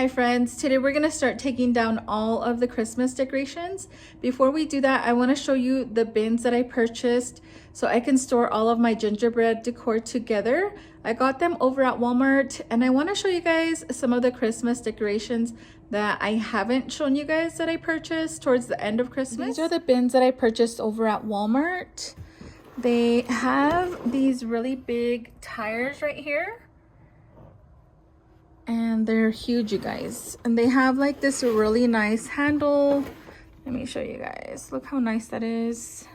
Hi friends, today we're going to start taking down all of the Christmas decorations. Before we do that, I want to show you the bins that I purchased so I can store all of my gingerbread decor together. I got them over at Walmart and I want to show you guys some of the Christmas decorations that I haven't shown you guys that I purchased towards the end of Christmas. These are the bins that I purchased over at Walmart. They have these really big tires right here. And they're huge, you guys, and they have like this really nice handle. Let me show you guys. Look how nice that is.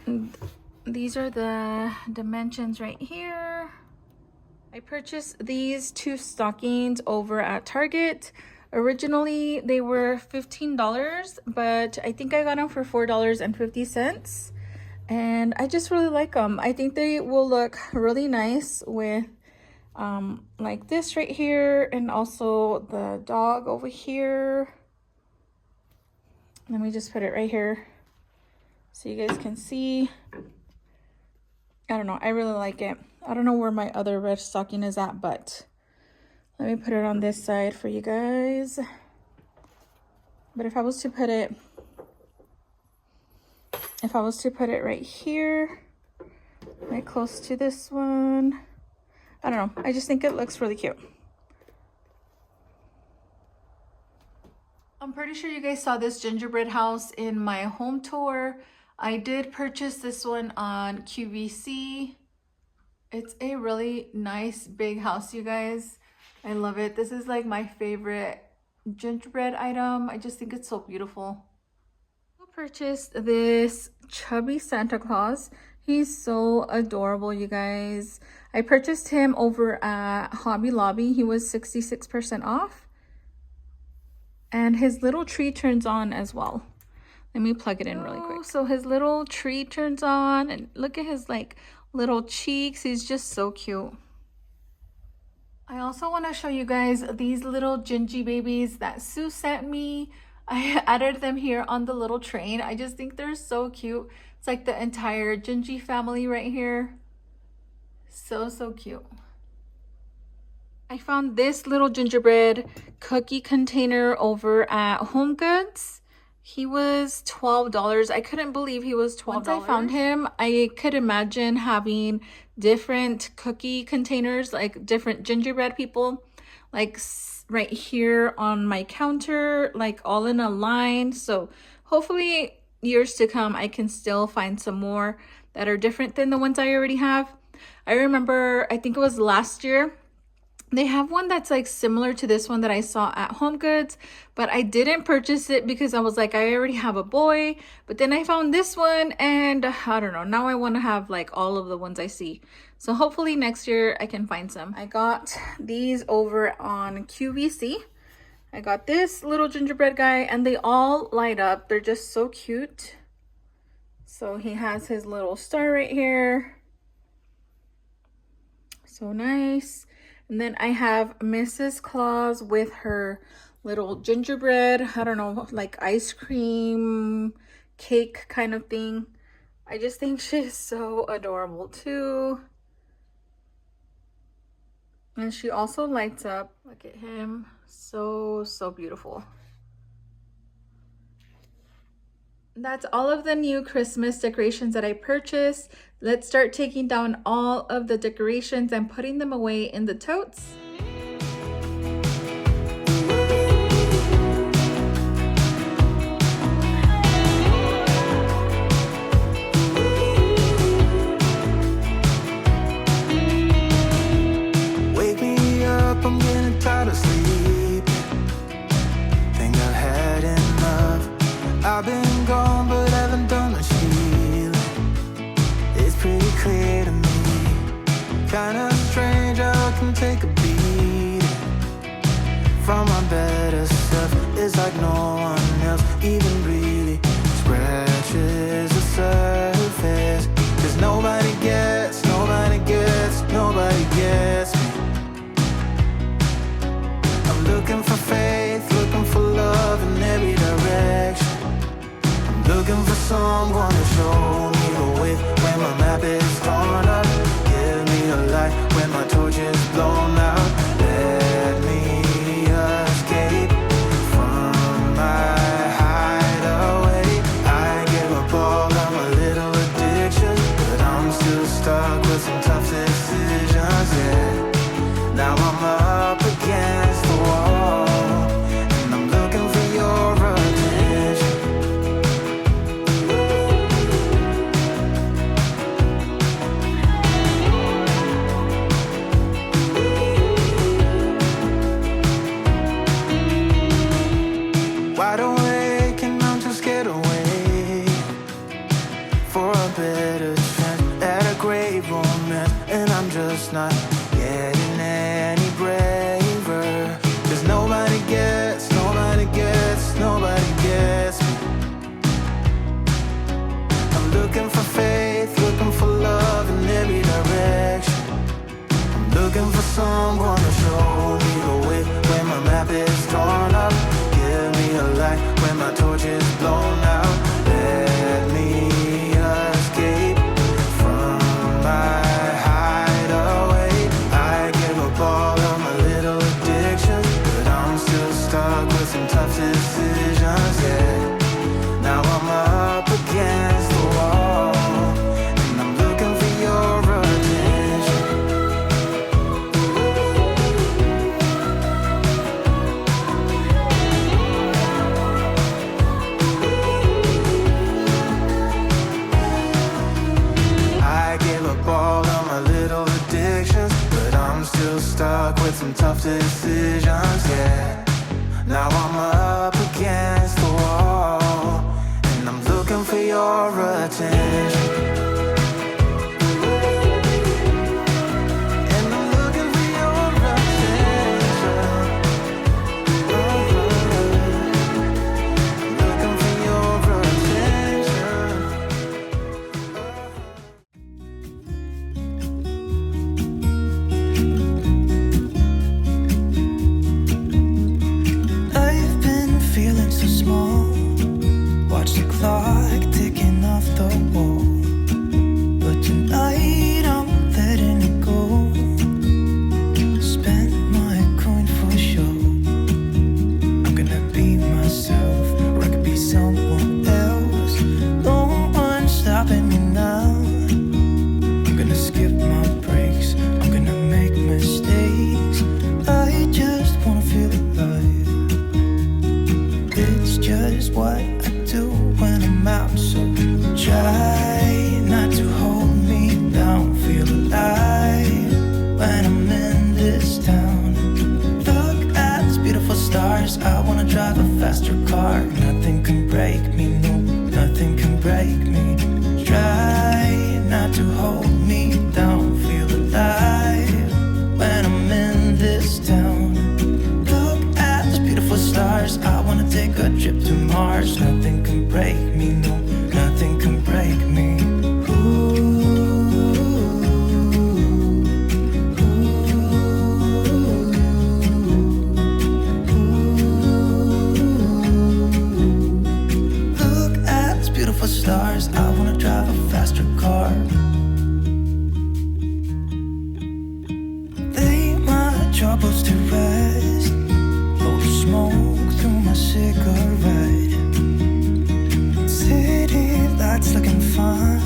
And these are the dimensions right here. I purchased these two stockings over at Target. Originally they were $15, but I think I got them for $4.50. And I just really like them. I think they will look really nice with like this right here, and also the dog over here. Let me just put it right here so you guys can see. I don't know, I really like it. I don't know where my other red stocking is at, but let me put it on this side for you guys. But if I was to put it right here, right close to this one, I don't know, I just think it looks really cute. I'm pretty sure you guys saw this gingerbread house in my home tour. I did purchase this one on QVC. It's a really nice big house, you guys. I love it. This is like my favorite gingerbread item. I just think it's so beautiful. Purchased this chubby Santa Claus. He's so adorable, you guys. I purchased him over at Hobby Lobby. He was 66% off. And his little tree turns on as well. Let me plug it in really quick. So his little tree turns on, and look at his like little cheeks. He's just so cute. I also want to show you guys these little gingy babies that Sue sent me. I added them here on the little train. I just think they're so cute. It's like the entire Gingy family right here. So cute. I found this little gingerbread cookie container over at Home Goods. He was $12. I couldn't believe he was $12. Once I found him, I could imagine having different cookie containers, like different gingerbread people, like right here on my counter, like all in a line. So hopefully years to come I can still find some more that are different than the ones I already have. I remember, I think it was last year, they have one that's like similar to this one that I saw at Home Goods, but I didn't purchase it because I was like, I already have a boy. But then I found this one and I don't know, now I want to have like all of the ones I see. So hopefully next year I can find some. I got these over on QVC. I got this little gingerbread guy and they all light up. They're just so cute. So he has his little star right here. So nice. And then I have Mrs. Claus with her little gingerbread, I don't know, like ice cream cake kind of thing. I just think she's so adorable too. And she also lights up. Look at him. So beautiful. That's all of the new Christmas decorations that I purchased. Let's start taking down all of the decorations and putting them away in the totes. Wake me up, I'm getting tired of sleep. Think I've had enough. I've been gone, but haven't done much healing. It's pretty clear to me. Kinda strange how I can take a beat from my better self. It's like no one else even really scratches the surface. 'Cause nobody gets me. I'm looking for faith, looking for love in every direction. I'm looking for someone to show me the way when my map is torn up. Give me a light when my my torch is blown out. Let me escape from my hideaway. I give up all of my little addictions, but I'm still stuck with some tough decisions, yeah. Now I'm up against the wall, and I'm looking for your attention. Wide awake and I'm too scared away for a better chance at a great romance, and I'm just not getting any braver. 'Cause nobody gets me. I'm looking for faith, looking for love in every direction. I'm looking for someone to show me the way when my map is torn up. Give me a light when my torch is blown out. Let me escape from my hideaway. I give up all of my little addictions, but I'm still stuck with some tough decisions, yeah. Now I'm up against the wall, and I'm looking for your attention. I give up all of my little addictions, but I'm still stuck with some tough decisions, yeah. Now I'm up against the wall, and I'm looking for your attention. And I'm looking for your attention. I'm looking for your attention. I've been feeling so small. Watch the clock ticking off the wall. But tonight I'm letting it go. Spend my coin for sure. I'm gonna be myself, or I could be someone else. No one's stopping me now. I'm gonna skip my breaks, I'm gonna make mistakes. I just wanna feel alive. It's just what I do when I'm out, so try not to hold me down. Feel alive when I'm in this town. Look at these beautiful stars. I wanna drive a faster car. Nothing can break me, no, nothing can break me. Try not to hold me down. Feel alive when I'm in this town. Look at these beautiful stars. I wanna take a trip to Mars. Nothing can break me, no, nothing can break me. Look at these beautiful stars. I wanna drive a faster car. Lay my troubles to rest. Blow the smoke through my cigarette. City lights looking fine,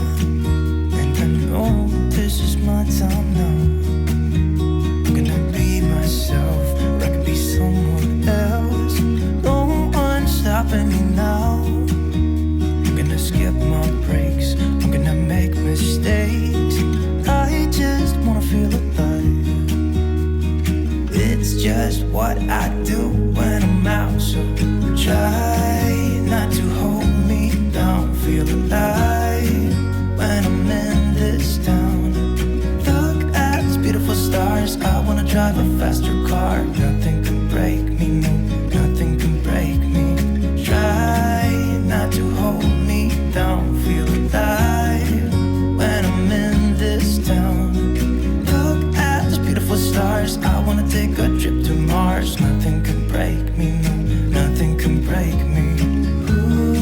and I know this is my time now. I'm gonna be myself, or I could be someone else. No one's stopping me now. I'm gonna skip my breaks, I'm gonna make mistakes. I just wanna feel alive. It's just what I do when I'm out, so try not to hold me down. Feel alive when I'm in this town. Look at these beautiful stars. I wanna drive a faster car. Nothing can break me, no, nothing can break me. Try not to hold me down. Feel alive when I'm in this town. Look at these beautiful stars. I wanna take a trip to Mars. Nothing can break me, no, nothing can break me. Ooh.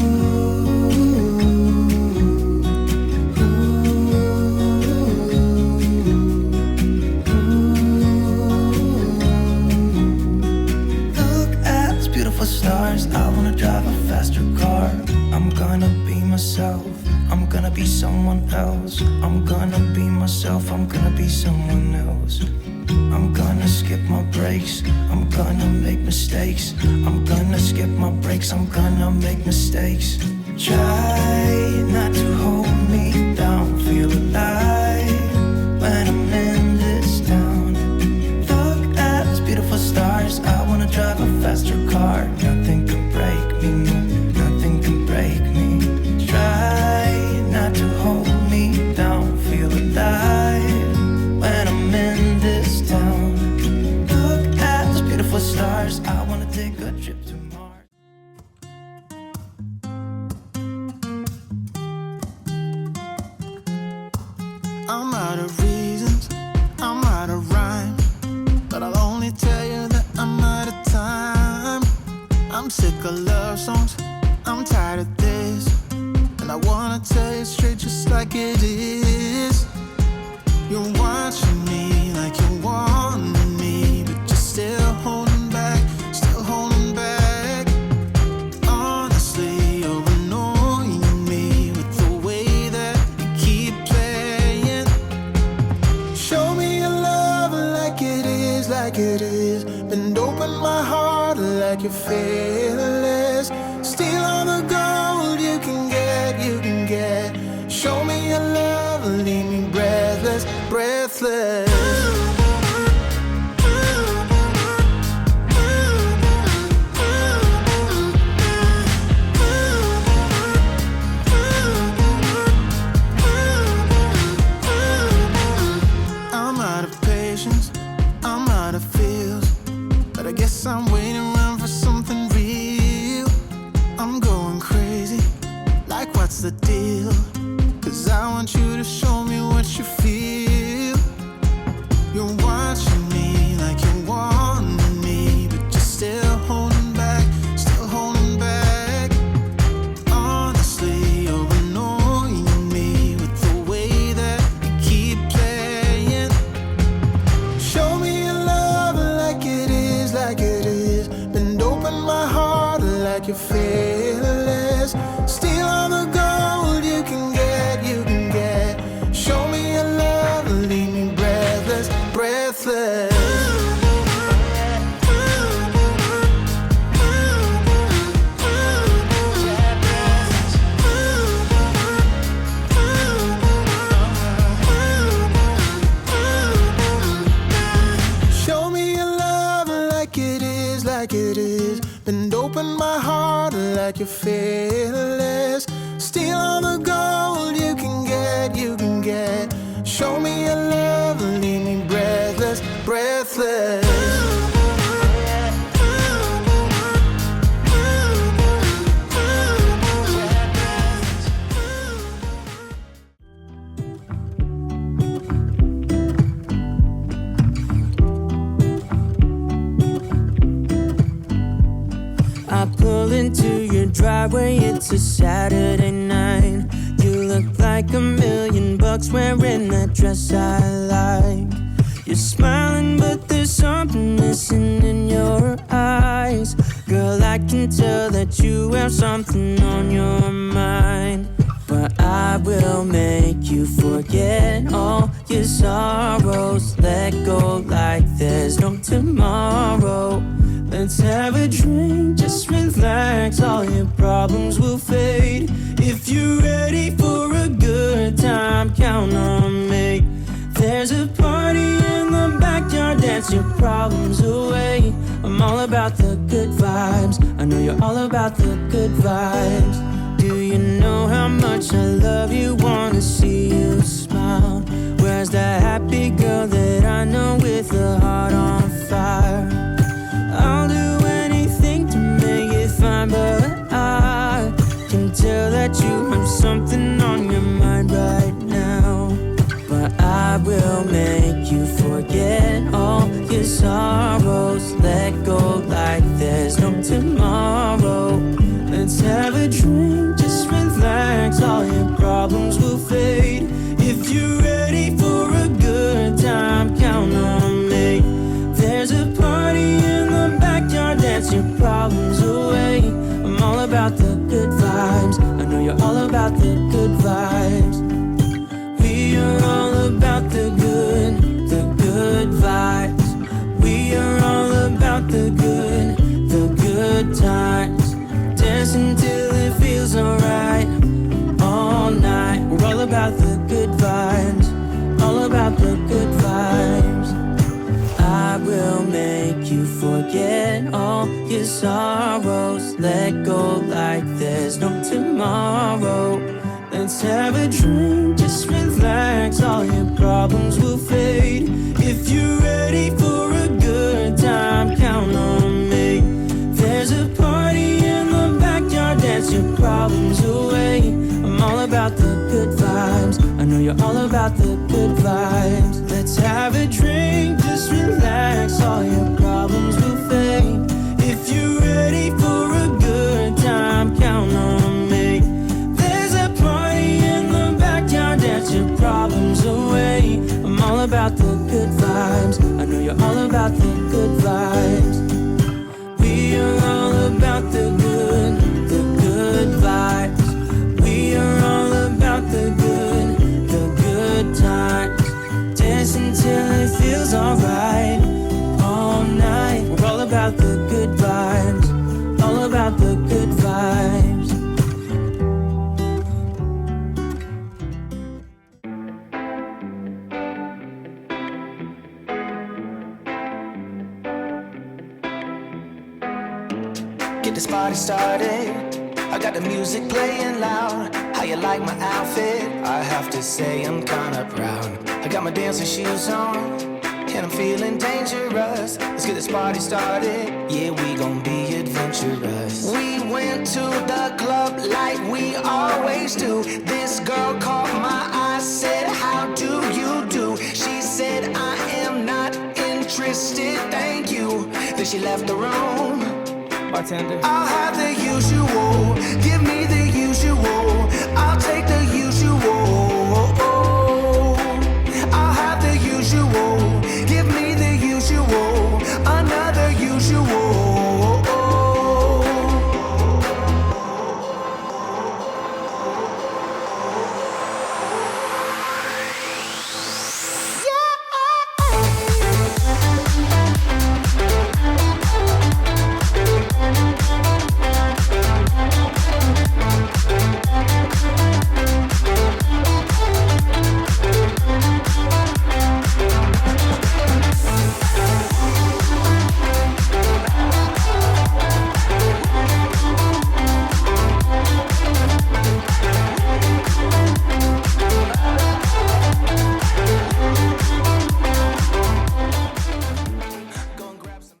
drive a faster car. I'm gonna be myself. I'm gonna be someone else. I'm gonna be myself. I'm gonna be someone else. I'm gonna skip my breaks. I'm gonna make mistakes. I'm gonna skip my breaks. I'm gonna make mistakes. Try not to hold me down. Feel alive when I'm in this town. Look at those beautiful stars. I wanna drive a faster car. Nothing can break me, no, nothing can break me. Try not to hold me down. Feel alive when I'm in this town. Look at those beautiful stars. I wanna take a trip to Mars. I'm out of reasons, I'm out of rhyme, but I'll only tell you that I'm out of time. I'm sick of love songs, I'm tired of this, and I wanna tell you straight just like it is. You're watching me like you want me, but you're still holding back, still holding back. Honestly, you're annoying me with the way that you keep playing. Show me your love like it is, like it is. Bend open my heart like you're fearless. Steal all the gold you can get, you can get. Show me your love, leave me breathless, breathless. I'm out of patience, I'm out of feels, but I guess I'm waiting around for something real. I'm going crazy, like what's the deal? 'Cause I want you to show me what you feel. You're watching me like you want me, but you're still holding back, still holding back. Honestly, you're annoying me with the way that you keep playing. Show me your love like it is, like it is. Bend open my heart like you're fearless. Steal all the gold you can get, you can get. Show me your love, leave me breathless, breathless. Show me your love like it is, like it is. Bend open my heart like you're fearless. Steal all the gold you can get, you can get. Show me your love, leave me breathless, breathless. I pull into your driveway, it's a Saturday night. You look like $1,000,000 wearing that dress I like. You're smiling, but there's something missing in your eyes. Girl, I can tell that you have something on your mind. But I will make you forget all your sorrows. Let go like there's no tomorrow. Let's have a drink, just relax, all your problems will fade. If you're ready for a good time, count on me. There's a party in the backyard, dance your problems away. I'm all about the good vibes, I know you're all about the good vibes. Do you know how much I love you, wanna see you smile? Where's that happy girl that I know with a heart on fire? I'll do anything to make it fine, but I can tell that you have something on your mind right now. But I will make you forget all your sorrows. Let go like there's no tomorrow. Let's have a drink, just relax, all your problems will fade. If you're ready for a good time, count on me. There's a party in the backyard, dance your problems away. I'm all you're all about the good vibes. We are all about the good vibes. We are all about the good times. Dancing till it feels alright. All night, we're all about the good vibes. All about the good vibes. I will make you forget all your sorrows. Let go like there's no tomorrow. Let's have a drink, just relax. All your problems will fade. If you're ready for a good time, count on me. There's a party in the backyard, dance your problems away. I'm all about the good vibes. I know you're all about the good vibes. Let's have a drink, just relax. All your problems will fade. If you're ready for a good time, count on me. There's a party in the backyard, dance your problems away. I'm all about the good vibes. I know you're all about the good vibes. We are all about the good vibes. We are all about the good times. Dancing till it feels alright. All night, we're all about the good vibes. All about the good vibes. Get this party started. I got the music playing loud. How you like my outfit? I have to say I'm kinda proud. I got my dancing shoes on, and I'm feeling dangerous. Let's get this party started. Yeah, we gon' be adventurous. We went to the club like we always do. This girl caught my eye, said, how do you do? She said, I am not interested, thank you. Then she left the room. Bartender, I'll have the usual. Give me the usual. I'll take